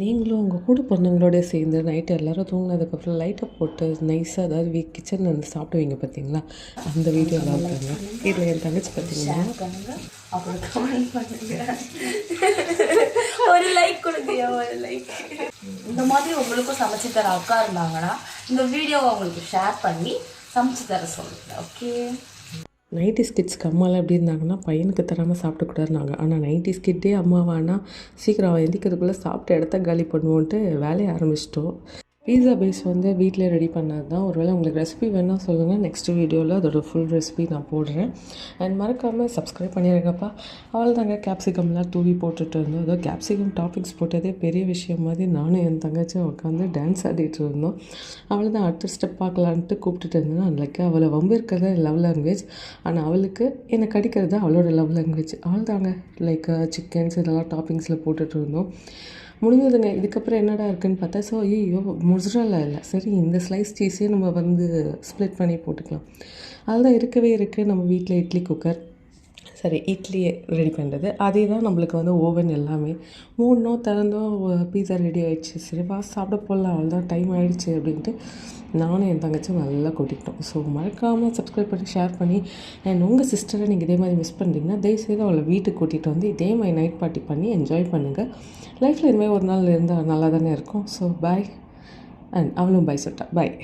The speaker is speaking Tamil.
நீங்களும் உங்கள் கூட பிறந்தவங்களோட சேர்ந்து நைட்டு எல்லோரும் தூங்கினதுக்கப்புறம் லைட்டை போட்டு நைஸாக அதாவது கிச்சனில் வந்து சாப்பிடுவீங்க பார்த்தீங்களா, அந்த வீடியோலாம் இருக்காங்க. இதில் என் தங்கச்சி பார்த்தீங்கன்னா அப்புறம் கமெண்ட் பண்ணுங்க, ஒரு லைக் கொடுங்க, ஒரு லைக். இந்த மாதிரி உங்களுக்கும் சமைச்சு தர அக்கா இருந்தாங்கன்னா இந்த வீடியோவை உங்களுக்கு ஷேர் பண்ணி சமைச்சு தர சொல்லுங்கள். ஓகே. 90s கிட்ஸ்க்கு அம்மாலாம் எப்படி இருந்தாங்கன்னா பையனுக்கு தராமல் சாப்பிடக்கூடாதுனாங்க. ஆனால் 90s கிட்டே அம்மாவானா சீக்கிரம் அவன் எந்திக்கிறதுக்குள்ளே சாப்பிட்ட இடத்த காலி பண்ணுவோன்ட்டு வேலையை ஆரம்பிச்சிட்டோம். பீஸா பேஸ் வந்து வீட்டிலே ரெடி பண்ணது தான். ஒருவேளை உங்களுக்கு ரெசிபி வேணால் சொல்லுங்கள், நெக்ஸ்ட் வீடியோவில் அதோட ஃபுல் ரெசிபி நான் போடுறேன். அண்ட் மறக்காமல் சப்ஸ்கிரைப் பண்ணிடுங்கப்பா. அவள் தாங்க கேப்சிகம்லாம் தூவி போட்டுட்டு இருந்தோம். ஏதோ கேப்சிகம் டாப்பிங்ஸ் போட்டதே பெரிய விஷயம் மாதிரி நானும் என் தங்கச்சியும் உட்காந்து டான்ஸ் ஆடிட்டு இருந்தோம். அவள் தான் அடுத்த ஸ்டெப் பார்க்கலான்ட்டு கூப்பிட்டுட்டு இருந்தேன். அன்றைக்கி அவளை வம்பு இருக்கிறத லவ் லாங்குவேஜ், ஆனால் அவளுக்கு என்னை கடிக்கிறது அவளோட லவ் லாங்குவேஜ். அவள் தாங்க லைக் சிக்கன்ஸ் இதெல்லாம் டாப்பிங்ஸில் போட்டுட்டு இருந்தோம். முடிஞ்சதுங்க. இதுக்கப்புறம் என்னடா இருக்குதுன்னு பார்த்தா, ஸோ ஐயோ முஜ்ரலா இல்லை, சரி இந்த ஸ்லைஸ் சீஸே நம்ம வந்து ஸ்ப்ளிட் பண்ணி போட்டுக்கலாம். அதுதான் இருக்கவே இருக்குது நம்ம வீட்டில் இட்லி குக்கர். சரி இட்லியை ரெடி பண்ணுறது அதே தான் நம்மளுக்கு வந்து ஓவன் எல்லாமே. மூடணும் திறந்தோம், பீஸா ரெடி ஆகிடுச்சு. சரி வா சாப்பிட போடலாம், அவ்வளோதான் டைம் ஆகிடுச்சு அப்படின்ட்டு நானும் என் தங்கச்சும் நல்லா கொட்டிக்கிட்டோம். ஸோ மறக்காமல் சப்ஸ்கிரைப் பண்ணி ஷேர் பண்ணி, அண்ட் உங்கள் சிஸ்டரை நீங்கள் இதே மாதிரி மிஸ் பண்ணுறீங்கன்னா தயவுசெய்து அவளை வீட்டுக்கு கூட்டிகிட்டு வந்து இதே மாதிரி நைட் பார்ட்டி பண்ணி என்ஜாய் பண்ணுங்கள். லைஃப்பில் இதுமாதிரி ஒரு நாள் இருந்தால் நல்லா தானே இருக்கும். So bye. அண்ட் அவளும் பாய் சொல்லிட்டா. பாய்.